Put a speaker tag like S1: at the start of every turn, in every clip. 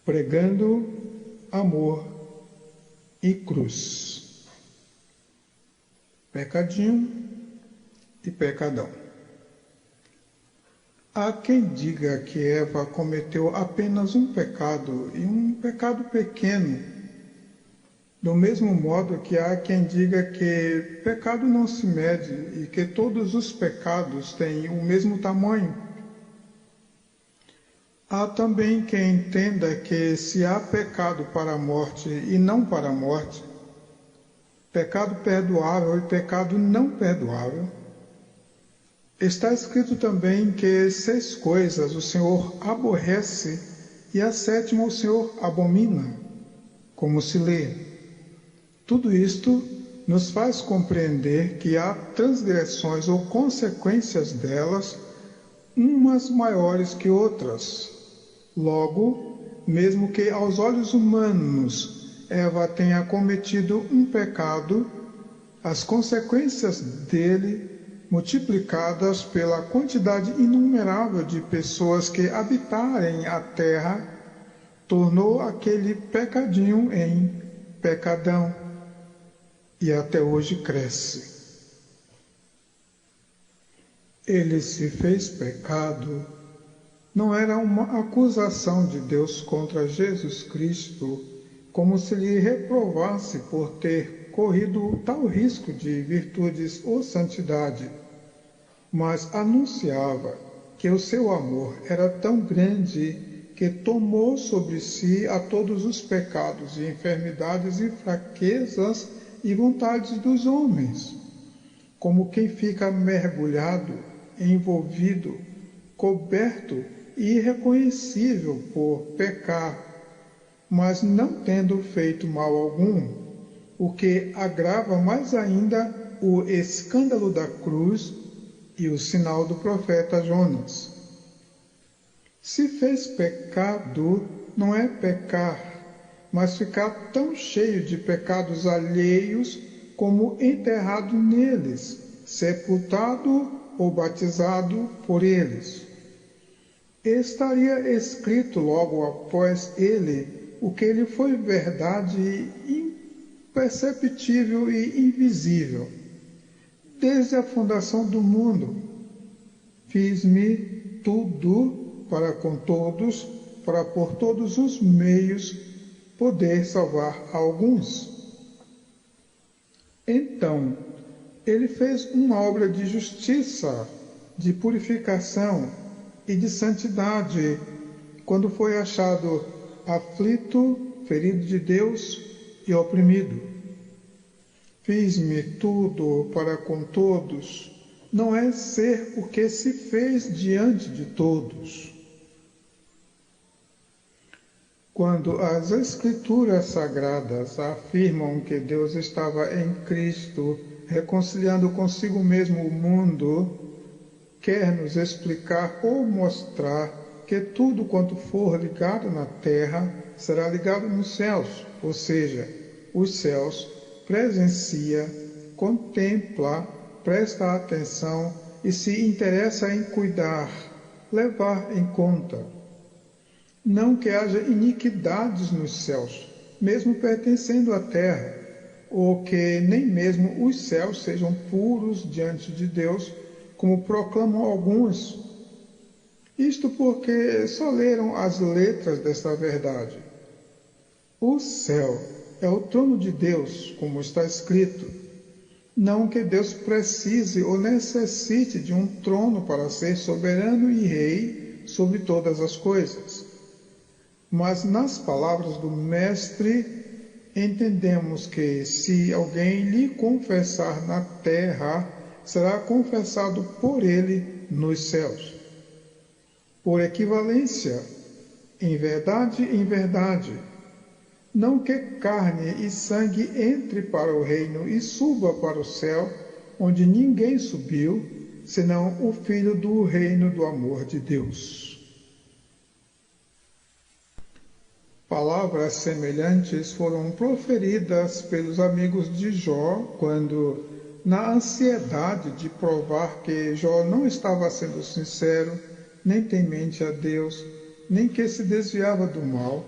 S1: pregando amor e cruz. Pecadinho e pecadão. Há quem diga que Eva cometeu apenas um pecado, e um pecado pequeno, do mesmo modo que há quem diga que pecado não se mede e que todos os pecados têm o mesmo tamanho. Há também quem entenda que se há pecado para a morte e não para a morte, pecado perdoável e pecado não perdoável, está escrito também que 6 coisas o Senhor aborrece e a 7ª o Senhor abomina, como se lê. Tudo isto nos faz compreender que há transgressões ou consequências delas, umas maiores que outras. Logo, mesmo que aos olhos humanos Eva tenha cometido um pecado, as consequências dele, multiplicadas pela quantidade inumerável de pessoas que habitarem a terra, tornou aquele pecadinho em pecadão, e até hoje cresce. Ele se fez pecado não era uma acusação de Deus contra Jesus Cristo, como se lhe reprovasse por ter corrido tal risco de virtudes ou santidade, mas anunciava que o seu amor era tão grande que tomou sobre si a todos os pecados e enfermidades e fraquezas e vontades dos homens, como quem fica mergulhado, envolvido, coberto e irreconhecível por pecar, mas não tendo feito mal algum, o que agrava mais ainda o escândalo da cruz e o sinal do profeta Jonas. Se fez pecado, não é pecar, mas ficar tão cheio de pecados alheios como enterrado neles, sepultado ou batizado por eles. Estaria escrito logo após ele o que lhe foi verdade imperceptível e invisível. Desde a fundação do mundo, fiz-me tudo para com todos, para por todos os meios poder salvar alguns. Então, ele fez uma obra de justiça, de purificação e de santidade, quando foi achado aflito, ferido de Deus e oprimido. Fiz-me tudo para com todos, não é ser o que se fez diante de todos. Quando as Escrituras Sagradas afirmam que Deus estava em Cristo, reconciliando consigo mesmo o mundo, quer nos explicar ou mostrar que tudo quanto for ligado na terra será ligado nos céus, ou seja, os céus presencia, contempla, presta atenção e se interessa em cuidar, levar em conta. Não que haja iniquidades nos céus, mesmo pertencendo à terra, ou que nem mesmo os céus sejam puros diante de Deus, como proclamam alguns. Isto porque só leram as letras desta verdade. O céu é o trono de Deus, como está escrito. Não que Deus precise ou necessite de um trono para ser soberano e rei sobre todas as coisas. Mas nas palavras do Mestre, entendemos que se alguém lhe confessar na terra, será confessado por ele nos céus. Por equivalência, em verdade, não que carne e sangue entre para o reino e suba para o céu, onde ninguém subiu, senão o Filho do reino do amor de Deus. Palavras semelhantes foram proferidas pelos amigos de Jó quando, na ansiedade de provar que Jó não estava sendo sincero, nem temente a Deus, nem que se desviava do mal,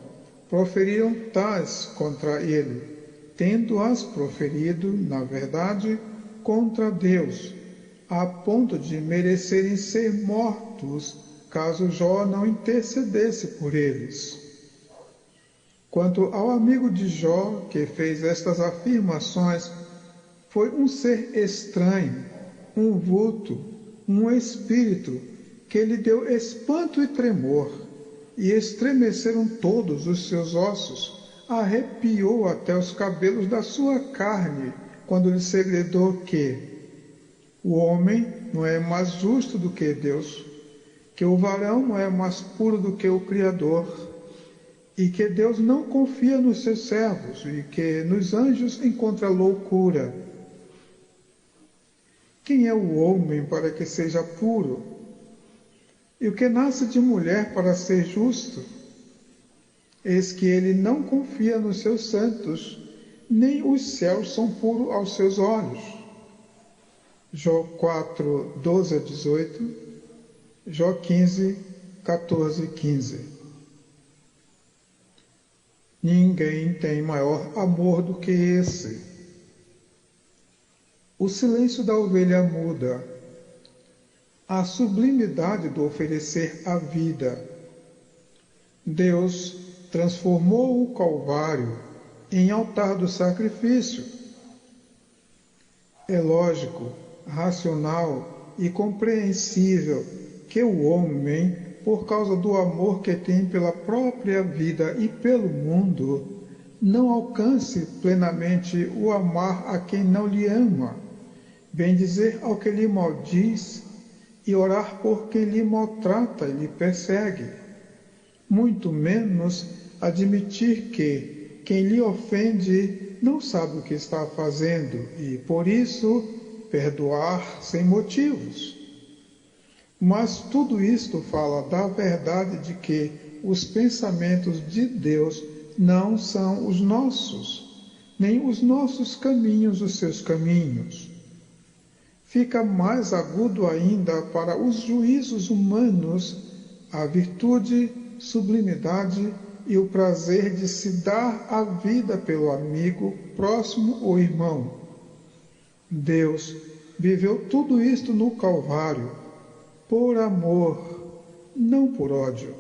S1: proferiram tais contra ele, tendo-as proferido, na verdade, contra Deus, a ponto de merecerem ser mortos, caso Jó não intercedesse por eles. Quanto ao amigo de Jó, que fez estas afirmações, foi um ser estranho, um vulto, um espírito, que lhe deu espanto e tremor, e estremeceram todos os seus ossos, arrepiou até os cabelos da sua carne, quando lhe segredou que o homem não é mais justo do que Deus, que o varão não é mais puro do que o Criador, e que Deus não confia nos seus servos, e que nos anjos encontra loucura. Quem é o homem para que seja puro? E o que nasce de mulher para ser justo? Eis que ele não confia nos seus santos, nem os céus são puros aos seus olhos. Jó 4, 12 a 18, Jó 15, 14 e 15. Ninguém tem maior amor do que esse. O silêncio da ovelha muda, a sublimidade do oferecer a vida. Deus transformou o Calvário em altar do sacrifício. É lógico, racional e compreensível que o homem, por causa do amor que tem pela própria vida e pelo mundo, não alcance plenamente o amar a quem não lhe ama, bem dizer ao que lhe maldiz e orar por quem lhe maltrata e lhe persegue, muito menos admitir que quem lhe ofende não sabe o que está fazendo e, por isso, perdoar sem motivos. Mas tudo isto fala da verdade de que os pensamentos de Deus não são os nossos, nem os nossos caminhos os seus caminhos. Fica mais agudo ainda para os juízos humanos a virtude, sublimidade e o prazer de se dar a vida pelo amigo, próximo ou irmão. Deus viveu tudo isto no Calvário, por amor, não por ódio.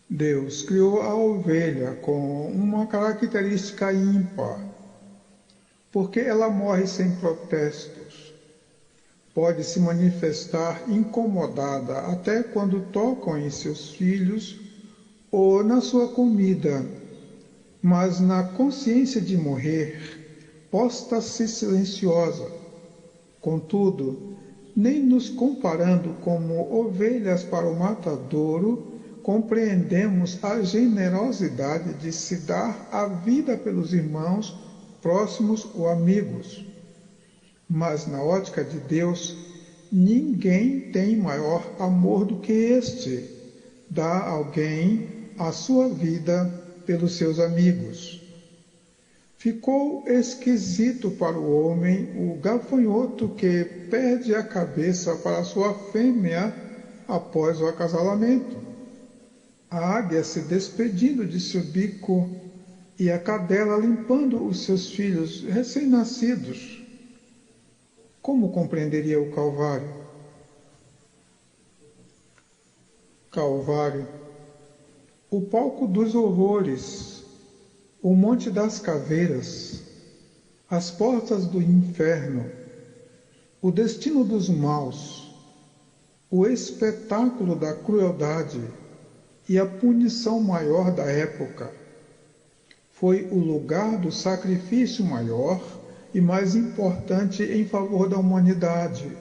S1: Deus criou a ovelha com uma característica ímpar, porque ela morre sem protestos. Pode se manifestar incomodada até quando tocam em seus filhos ou na sua comida, mas na consciência de morrer, posta-se silenciosa. Contudo, nem nos comparando como ovelhas para o matadouro, compreendemos a generosidade de se dar a vida pelos irmãos, próximos ou amigos. Mas na ótica de Deus, ninguém tem maior amor do que este, dar a alguém a sua vida pelos seus amigos. Ficou esquisito para o homem o gafanhoto que perde a cabeça para sua fêmea após o acasalamento, a águia se despedindo de seu bico e a cadela limpando os seus filhos recém-nascidos. Como compreenderia o Calvário? Calvário, o palco dos horrores, o Monte das Caveiras, as portas do inferno, o destino dos maus, o espetáculo da crueldade e a punição maior da época. Foi o lugar do sacrifício maior e mais importante em favor da humanidade.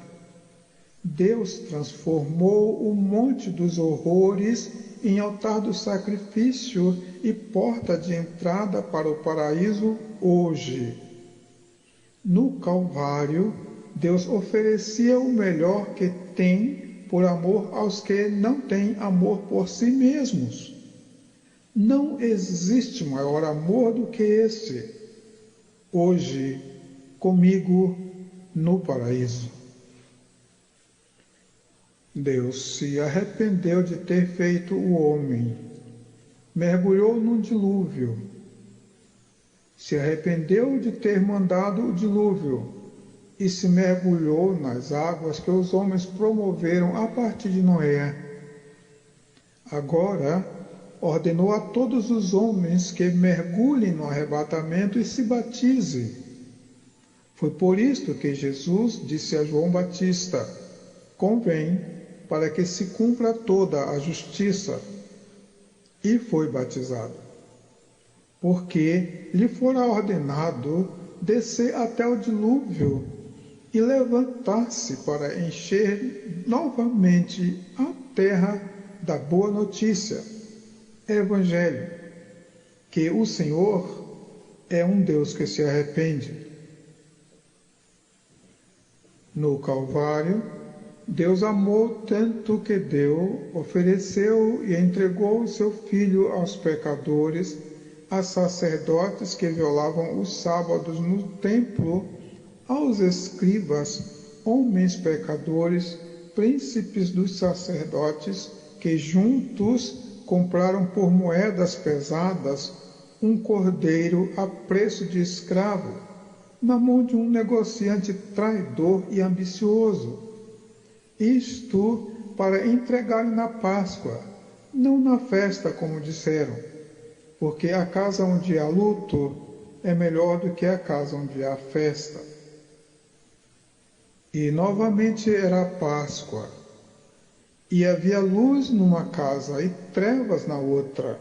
S1: Deus transformou o Monte dos Horrores em altar do sacrifício e porta de entrada para o paraíso hoje. No Calvário, Deus oferecia o melhor que tem por amor aos que não têm amor por si mesmos. Não existe maior amor do que este. Hoje, comigo no paraíso. Deus se arrependeu de ter feito o homem. mergulhou num dilúvio. Se arrependeu de ter mandado o dilúvio e se mergulhou nas águas que os homens promoveram a partir de Noé. Agora, ordenou a todos os homens que mergulhem no arrebatamento e se batizem. Foi por isto que Jesus disse a João Batista: convém para que se cumpra toda a justiça. E foi batizado, porque lhe fora ordenado descer até o dilúvio e levantar-se para encher novamente a terra da boa notícia, Evangelho, que o Senhor é um Deus que se arrepende. No Calvário, Deus amou tanto que deu, ofereceu e entregou o seu Filho aos pecadores, a sacerdotes que violavam os sábados no templo, aos escribas, homens pecadores, príncipes dos sacerdotes, que juntos compraram por moedas pesadas um cordeiro a preço de escravo, na mão de um negociante traidor e ambicioso. Isto para entregarem na Páscoa, não na festa, como disseram, porque a casa onde há luto é melhor do que a casa onde há festa. E novamente era a Páscoa, e havia luz numa casa e trevas na outra.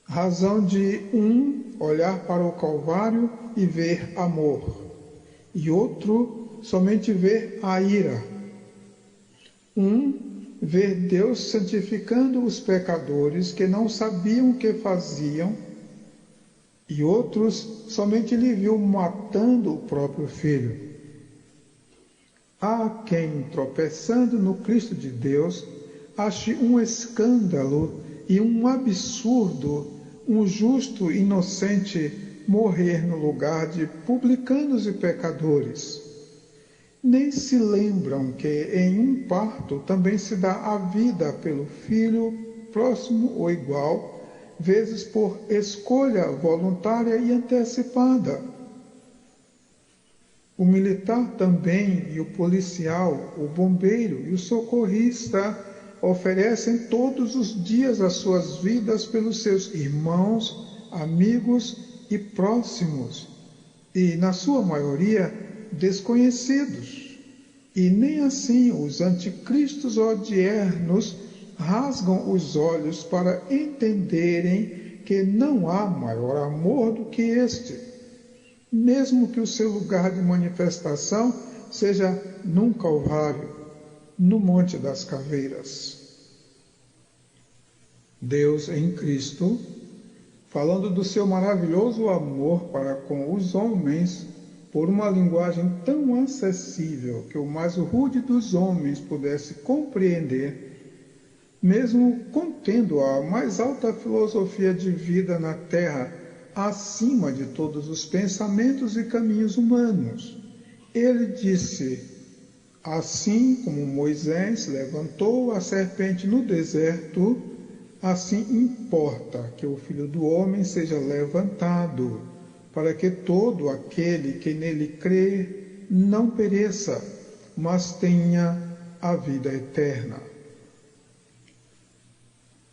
S1: Razão de um olhar para o Calvário e ver amor, e outro somente ver a ira. Um ver Deus santificando os pecadores que não sabiam o que faziam, e outros somente lhe viu matando o próprio Filho. Há quem, tropeçando no Cristo de Deus, ache um escândalo e um absurdo um justo inocente morrer no lugar de publicanos e pecadores. Nem se lembram que em um parto também se dá a vida pelo filho próximo ou igual, vezes por escolha voluntária e antecipada. O militar também, e o policial, o bombeiro e o socorrista oferecem todos os dias as suas vidas pelos seus irmãos, amigos e próximos, e, na sua maioria, desconhecidos. E nem assim os anticristos odiernos rasgam os olhos para entenderem que não há maior amor do que este, mesmo que o seu lugar de manifestação seja num Calvário, no Monte das Caveiras. Deus em Cristo, falando do seu maravilhoso amor para com os homens, por uma linguagem tão acessível que o mais rude dos homens pudesse compreender, mesmo contendo a mais alta filosofia de vida na terra, acima de todos os pensamentos e caminhos humanos, ele disse: assim como Moisés levantou a serpente no deserto, assim importa que o Filho do Homem seja levantado, para que todo aquele que nele crê não pereça, mas tenha a vida eterna.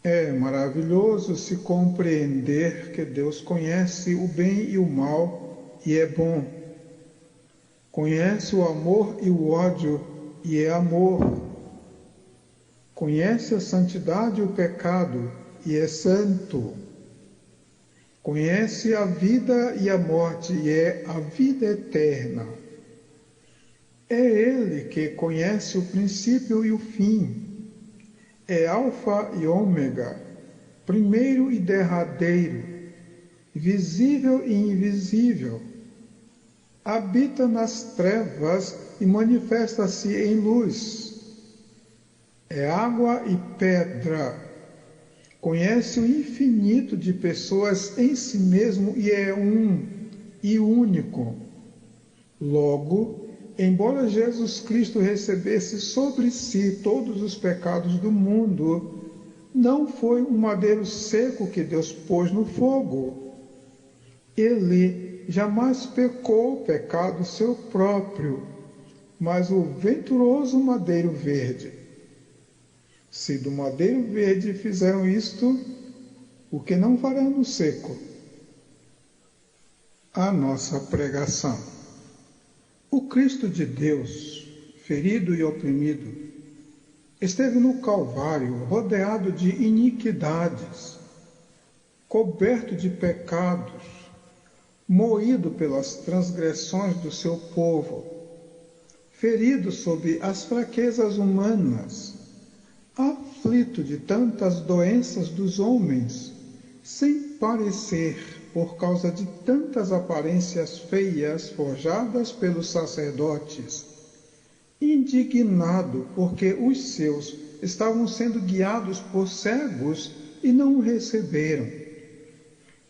S1: É maravilhoso se compreender que Deus conhece o bem e o mal e é bom. Conhece o amor e o ódio e é amor. Conhece a santidade e o pecado e é santo. Conhece a vida e a morte e é a vida eterna. É Ele que conhece o princípio e o fim. É Alfa e Ômega, primeiro e derradeiro, visível e invisível. Habita nas trevas e manifesta-se em luz. É água e pedra. Conhece o infinito de pessoas em si mesmo e é um e único. Logo, embora Jesus Cristo recebesse sobre si todos os pecados do mundo, não foi um madeiro seco que Deus pôs no fogo. Ele jamais pecou pecado seu próprio, mas o venturoso madeiro verde. Se do madeiro verde fizeram isto, o que não farão no seco? A nossa pregação. O Cristo de Deus, ferido e oprimido, esteve no Calvário rodeado de iniquidades, coberto de pecados, moído pelas transgressões do seu povo, ferido sob as fraquezas humanas, aflito de tantas doenças dos homens, sem parecer por causa de tantas aparências feias forjadas pelos sacerdotes, indignado porque os seus estavam sendo guiados por cegos e não o receberam,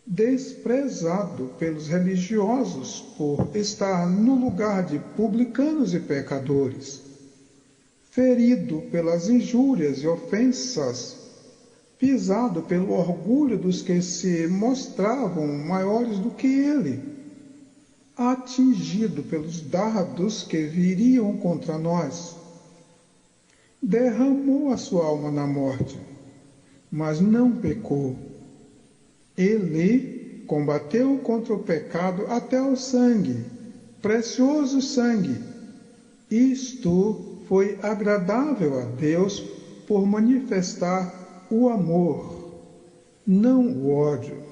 S1: desprezado pelos religiosos por estar no lugar de publicanos e pecadores, ferido pelas injúrias e ofensas, pisado pelo orgulho dos que se mostravam maiores do que ele, atingido pelos dardos que viriam contra nós. Derramou a sua alma na morte, mas não pecou. Ele combateu contra o pecado até o sangue, precioso sangue. Isto foi agradável a Deus por manifestar o amor, não o ódio.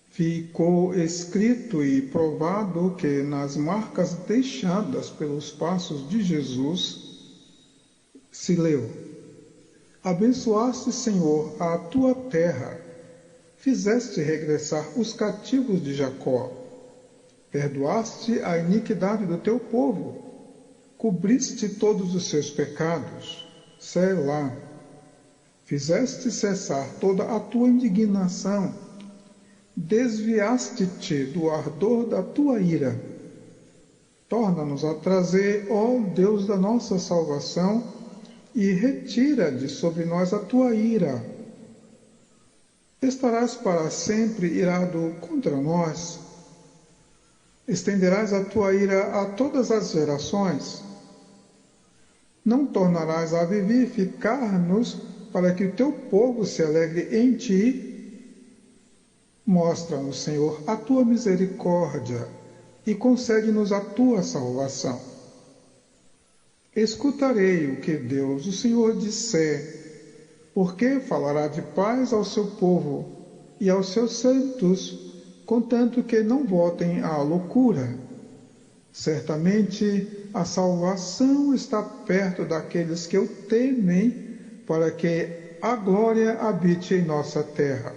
S1: Ficou escrito e provado que nas marcas deixadas pelos passos de Jesus se leu: abençoaste, Senhor, a tua terra, fizeste regressar os cativos de Jacó, perdoaste a iniquidade do teu povo, cobriste todos os seus pecados. Selá, fizeste cessar toda a tua indignação, desviaste-te do ardor da tua ira. Torna-nos a trazer, ó Deus da nossa salvação, e retira de sobre nós a tua ira. Estarás para sempre irado contra nós? Estenderás a tua ira a todas as gerações? Não tornarás a vivificar-nos para que o teu povo se alegre em ti? Mostra-nos, Senhor, a tua misericórdia e concede-nos a tua salvação. Escutarei o que Deus, o Senhor, disser, porque falará de paz ao seu povo e aos seus santos, contanto que não voltem à loucura. Certamente a salvação está perto daqueles que o temem, para que a glória habite em nossa terra.